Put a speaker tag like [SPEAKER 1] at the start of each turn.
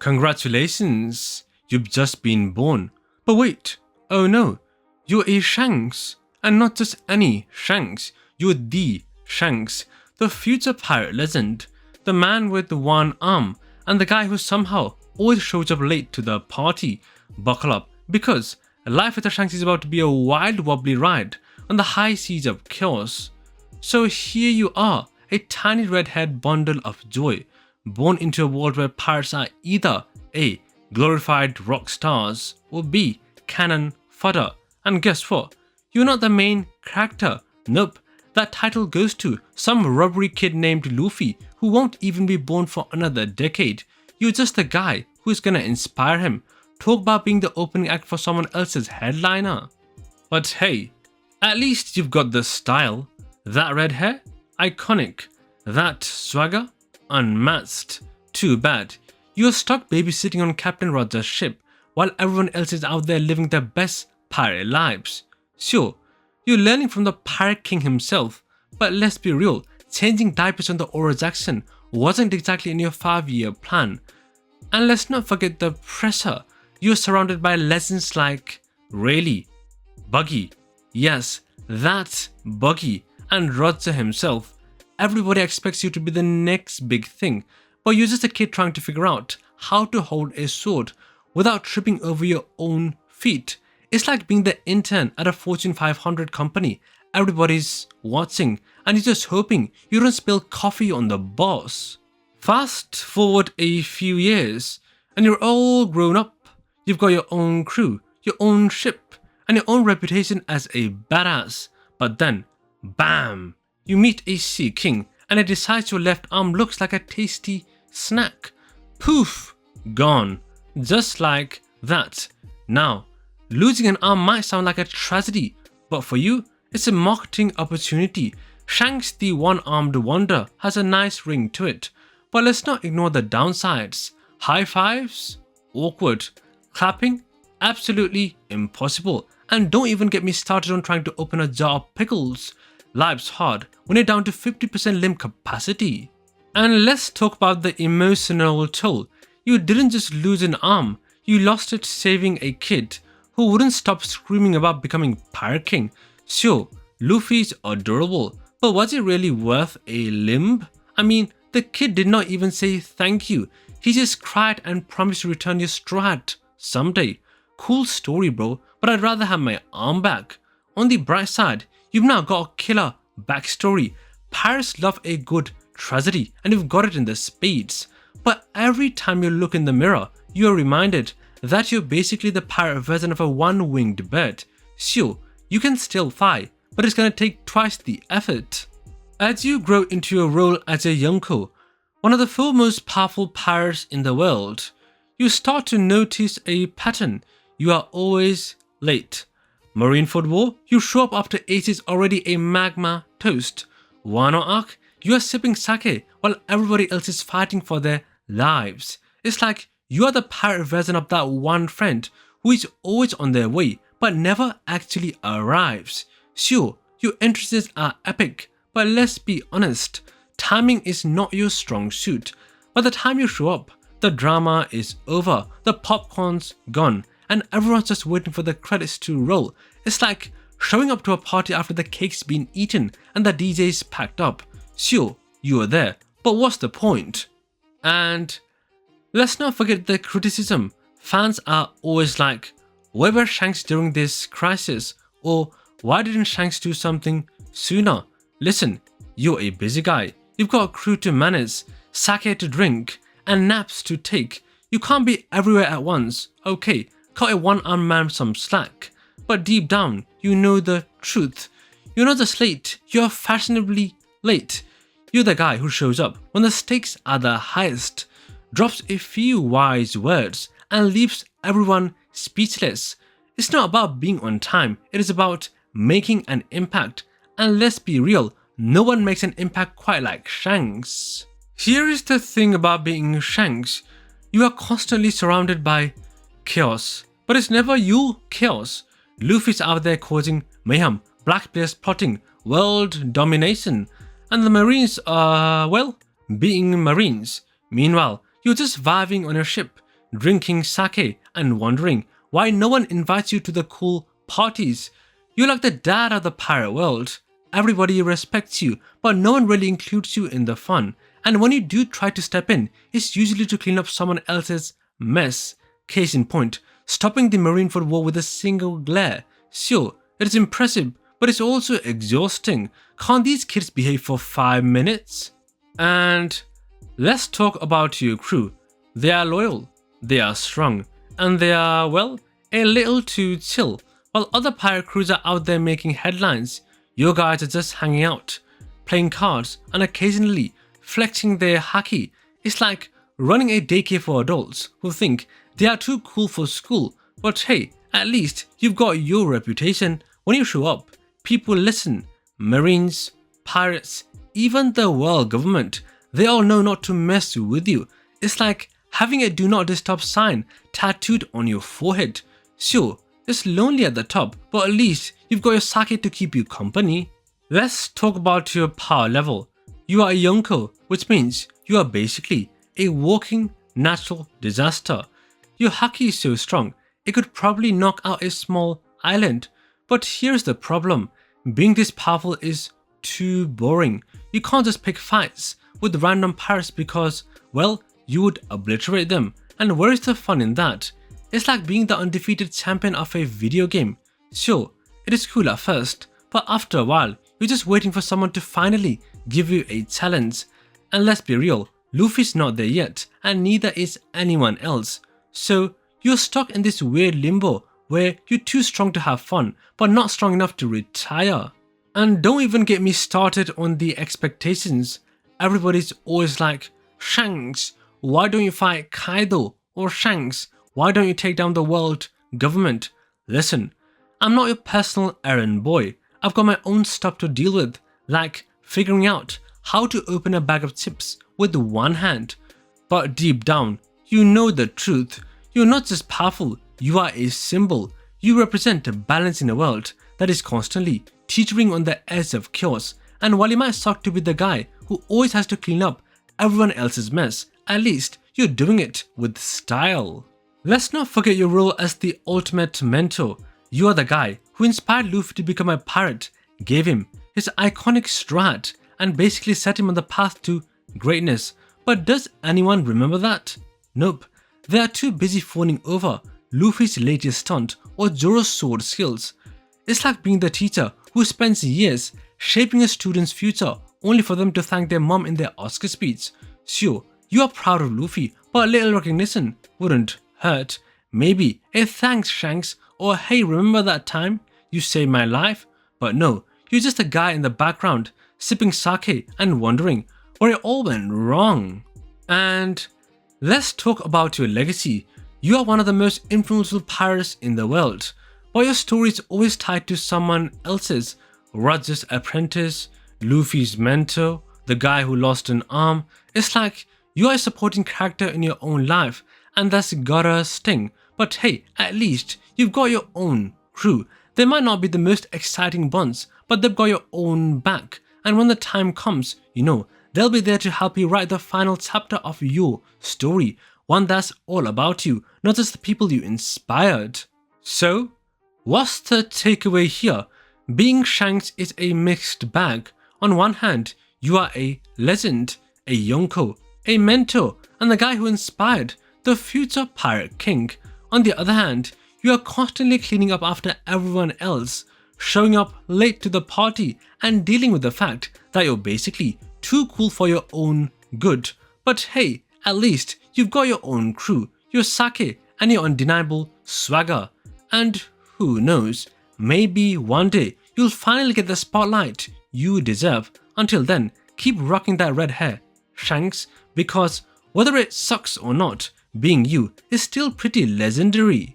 [SPEAKER 1] Congratulations, you've just been born. But wait, oh no, you're a Shanks. And not just any Shanks, you're the Shanks, the future pirate legend, the man with the one arm, and the guy who somehow always shows up late to the party. Buckle up, because life with the Shanks is about to be a wild wobbly ride on the high seas of chaos. So here you are, a tiny red-haired bundle of joy, born into a world where pirates are either A. glorified rock stars, or B. cannon fodder. And guess what? You're not the main character. Nope, that title goes to some rubbery kid named Luffy who won't even be born for another decade. You're just the guy who's gonna inspire him. Talk about being the opening act for someone else's headliner. But hey, at least you've got the style. That red hair? Iconic. That swagger? Unmatched. Too bad. You're stuck babysitting on Captain Roger's ship while everyone else is out there living their best pirate lives. Sure, you're learning from the Pirate King himself, but let's be real, changing diapers on the Oro Jackson wasn't exactly in your 5-year plan. And let's not forget the pressure. You're surrounded by legends like Rayleigh, Buggy, yes, that's Buggy, and Roger himself. Everybody expects you to be the next big thing, but you're just a kid trying to figure out how to hold a sword without tripping over your own feet. It's like being the intern at a Fortune 500 company. Everybody's watching and you're just hoping you don't spill coffee on the boss. Fast forward a few years and you're all grown up. You've got your own crew, your own ship, and your own reputation as a badass. But then, bam, you meet a sea king and it decides your left arm looks like a tasty snack. Poof, gone. Just like that. Now, losing an arm might sound like a tragedy, but for you, it's a marketing opportunity. Shanks the one-armed wonder has a nice ring to it, but let's not ignore the downsides. High fives? Awkward. Clapping? Absolutely impossible. And don't even get me started on trying to open a jar of pickles. Life's hard when you're down to 50% limb capacity. And let's talk about the emotional toll. You didn't just lose an arm, you lost it saving a kid who wouldn't stop screaming about becoming Pirate King. Sure, Luffy's adorable, but was it really worth a limb? I mean, the kid did not even say thank you. He just cried and promised to return your straw hat someday. Cool story, bro, but I'd rather have my arm back. On the bright side, you've now got a killer backstory. Pirates love a good tragedy, and you've got it in the spades. But every time you look in the mirror, you are reminded that you're basically the pirate version of a one-winged bird. Sure, you can still fly, but it's gonna take twice the effort. As you grow into your role as a Yonko, one of the 4 most powerful pirates in the world, you start to notice a pattern. You are always late. Marineford War, you show up after Ace is already a magma toast. Wano Arc, you are sipping sake while everybody else is fighting for their lives. It's like you are the pirate version of that one friend who is always on their way but never actually arrives. Sure, your entrances are epic, but let's be honest, timing is not your strong suit. By the time you show up, the drama is over, the popcorn's gone, and everyone's just waiting for the credits to roll. It's like showing up to a party after the cake's been eaten and the DJ's packed up. Sure, you are there, but what's the point? And let's not forget the criticism. Fans are always like, where were Shanks during this crisis? Or why didn't Shanks do something sooner? Listen, you're a busy guy. You've got a crew to manage, sake to drink, and naps to take. You can't be everywhere at once. Okay, cut a one-armed man some slack. But deep down, you know the truth. You're not just late, you're fashionably late. You're the guy who shows up when the stakes are the highest, drops a few wise words, and leaves everyone speechless. It's not about being on time, it is about making an impact. And let's be real, no one makes an impact quite like Shanks. Here is the thing about being Shanks. You are constantly surrounded by chaos, but it's never you chaos. Luffy's out there causing mayhem, Blackbeard's plotting world domination, and the Marines are, well, being Marines. Meanwhile, you're just vibing on your ship, drinking sake and wondering why no one invites you to the cool parties. You're like the dad of the pirate world. Everybody respects you, but no one really includes you in the fun. And when you do try to step in, it's usually to clean up someone else's mess. Case in point, stopping the Marineford War with a single glare. Sure, it is impressive, but it's also exhausting. Can't these kids behave for 5 minutes? And let's talk about your crew. They are loyal, they are strong, and they are, well, a little too chill. While other pirate crews are out there making headlines, your guys are just hanging out, playing cards, and occasionally flexing their haki. It's like running a daycare for adults who think they are too cool for school. But hey, at least you've got your reputation. When you show up, people listen. Marines, pirates, even the world government, they all know not to mess with you. It's like having a do not disturb sign tattooed on your forehead. Sure, it's lonely at the top, but at least you've got your sake to keep you company. Let's talk about your power level. You are a Yonko, which means you are basically a walking natural disaster. Your haki is so strong, it could probably knock out a small island. But here's the problem. Being this powerful is too boring. You can't just pick fights with random pirates because, well, you would obliterate them. And where is the fun in that? It's like being the undefeated champion of a video game. Sure, it is cool at first, but after a while, you're just waiting for someone to finally give you a challenge. And let's be real, Luffy's not there yet, and neither is anyone else. So you're stuck in this weird limbo where you're too strong to have fun, but not strong enough to retire. And don't even get me started on the expectations. Everybody's always like, Shanks, why don't you fight Kaido? Or Shanks, why don't you take down the world government? Listen, I'm not your personal errand boy. I've got my own stuff to deal with, like figuring out how to open a bag of chips with one hand. But deep down, you know the truth. You're not just powerful, you are a symbol. You represent a balance in a world that is constantly teetering on the edge of chaos. And while you might suck to be the guy who always has to clean up everyone else's mess, at least you're doing it with style. Let's not forget your role as the ultimate mentor. You are the guy who inspired Luffy to become a pirate, gave him his iconic strat, and basically set him on the path to greatness. But does anyone remember that? Nope. They are too busy phoning over Luffy's latest stunt or Zoro's sword skills. It's like being the teacher who spends years shaping a student's future only for them to thank their mom in their Oscar speech. Sure, you are proud of Luffy, but a little recognition wouldn't hurt. Maybe a thanks Shanks, or hey, remember that time you saved my life? But no, you're just a guy in the background sipping sake and wondering where it all went wrong. And let's talk about your legacy. You are one of the most influential pirates in the world, but your story is always tied to someone else's. Roger's apprentice, Luffy's mentor, the guy who lost an arm. It's like you are a supporting character in your own life, and that's gotta sting. But hey, at least you've got your own crew. They might not be the most exciting bunch, but they've got your own back. And when the time comes, you know, they'll be there to help you write the final chapter of your story. One that's all about you, not just the people you inspired. So, what's the takeaway here? Being Shanks is a mixed bag. On one hand, you are a legend, a Yonko, a mentor, and the guy who inspired the future pirate king. On the other hand, you are constantly cleaning up after everyone else, showing up late to the party and dealing with the fact that you're basically too cool for your own good. But hey, at least you've got your own crew, your sake, and your undeniable swagger. And who knows, maybe one day you'll finally get the spotlight you deserve. Until then, keep rocking that red hair, Shanks, because whether it sucks or not, being you is still pretty legendary.